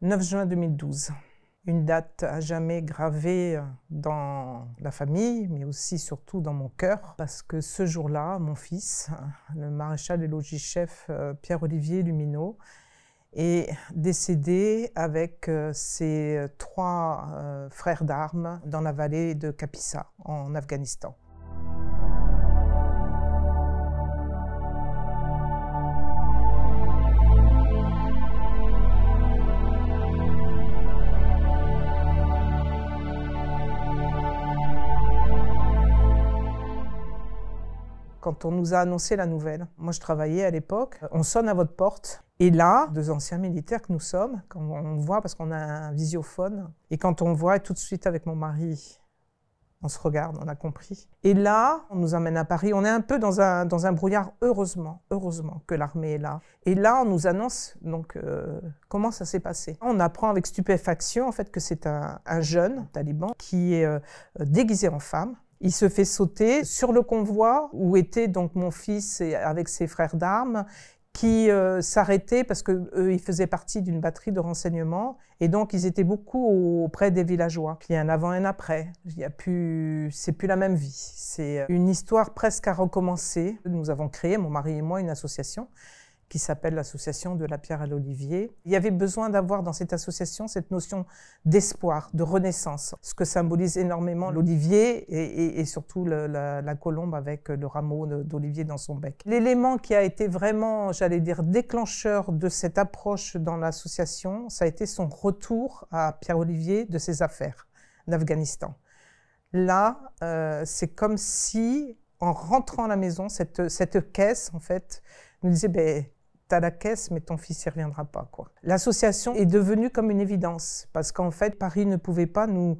9 juin 2012. Une date à jamais gravée dans la famille, mais aussi surtout dans mon cœur, parce que ce jour-là, mon fils, le maréchal des logis-chef Pierre-Olivier Lumineau, est décédé avec ses 3 frères d'armes dans la vallée de Kapisa, en Afghanistan. Quand on nous a annoncé la nouvelle, moi je travaillais à l'époque, on sonne à votre porte, et là, 2 anciens militaires que nous sommes, quand on voit, parce qu'on a un visiophone, et quand on voit, tout de suite avec mon mari, on se regarde, on a compris. Et là, on nous emmène à Paris, on est un peu dans un brouillard, heureusement que l'armée est là. Et là, on nous annonce donc comment ça s'est passé. On apprend avec stupéfaction en fait que c'est un jeune taliban qui est déguisé en femme. Il se fait sauter sur le convoi où était donc mon fils avec ses frères d'armes qui s'arrêtaient parce qu'eux, ils faisaient partie d'une batterie de renseignement et donc ils étaient beaucoup auprès des villageois. Il y a un avant et un après, c'est plus la même vie. C'est une histoire presque à recommencer. Nous avons créé, mon mari et moi, une association qui s'appelle l'association de la pierre à l'olivier. Il y avait besoin d'avoir dans cette association cette notion d'espoir, de renaissance, ce que symbolise énormément l'olivier et surtout la colombe avec le rameau d'olivier dans son bec. L'élément qui a été vraiment, j'allais dire, déclencheur de cette approche dans l'association, ça a été son retour à Pierre-Olivier de ses affaires d'Afghanistan. Là, c'est comme si, en rentrant à la maison, cette caisse, en fait, nous disait ben, t'as la caisse, mais ton fils n'y reviendra pas, quoi. L'association est devenue comme une évidence, parce qu'en fait, Paris ne pouvait pas nous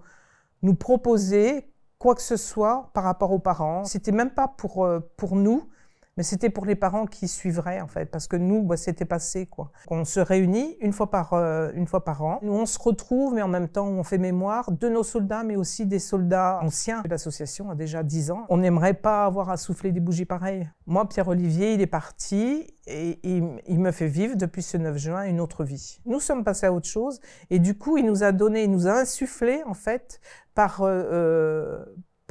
proposer quoi que ce soit par rapport aux parents. C'était même pas pour nous, mais c'était pour les parents qui suivraient, en fait, parce que nous, bah, c'était passé, quoi. On se réunit une fois par an. Nous, on se retrouve, mais en même temps, on fait mémoire de nos soldats, mais aussi des soldats anciens. L'association a déjà 10 ans. On n'aimerait pas avoir à souffler des bougies pareilles. Moi, Pierre-Olivier, il est parti et il me fait vivre, depuis ce 9 juin, une autre vie. Nous sommes passés à autre chose et du coup, il nous a donné, il nous a insufflé, en fait, par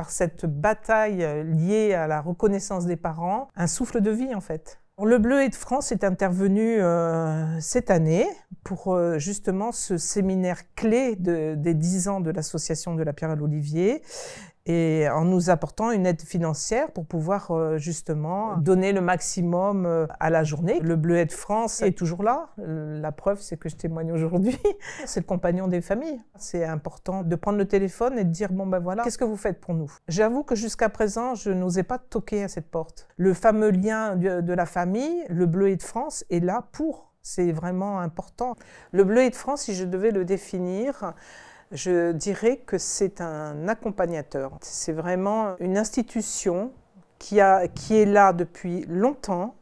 cette bataille liée à la reconnaissance des parents, un souffle de vie en fait. Le Bleuet de France est intervenu cette année pour justement ce séminaire clé des 10 ans de l'association de la pierre à l'olivier et en nous apportant une aide financière pour pouvoir justement donner le maximum à la journée. Le Bleuet de France est toujours là. La preuve, c'est que je témoigne aujourd'hui. C'est le compagnon des familles. C'est important de prendre le téléphone et de dire « bon ben voilà, qu'est-ce que vous faites pour nous ?» J'avoue que jusqu'à présent, je n'osais pas toquer à cette porte. Le fameux lien de la famille, le Bleuet de France, est là pour. C'est vraiment important. Le Bleuet de France, si je devais le définir, je dirais que c'est un accompagnateur. C'est vraiment une institution qui est là depuis longtemps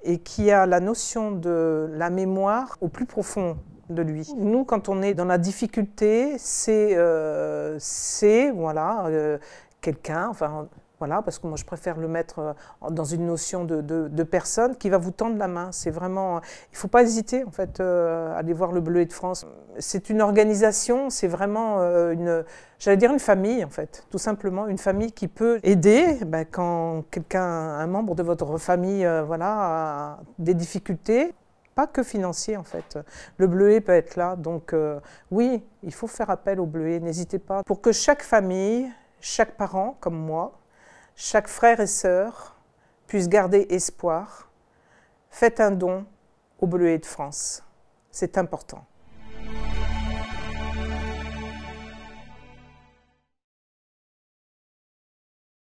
et qui a la notion de la mémoire au plus profond de lui. Nous, quand on est dans la difficulté, c'est voilà, quelqu'un, enfin, voilà, parce que moi je préfère le mettre dans une notion de personne qui va vous tendre la main. C'est vraiment, il ne faut pas hésiter en fait à aller voir le Bleuet de France. C'est une organisation, c'est vraiment j'allais dire une famille en fait, tout simplement une famille qui peut aider quand un membre de votre famille, voilà, a des difficultés. Pas que financier en fait. Le Bleuet peut être là, donc oui, il faut faire appel au Bleuet, n'hésitez pas. Pour que chaque famille, chaque parent comme moi, chaque frère et sœur puisse garder espoir, faites un don au Bleuet de France. C'est important.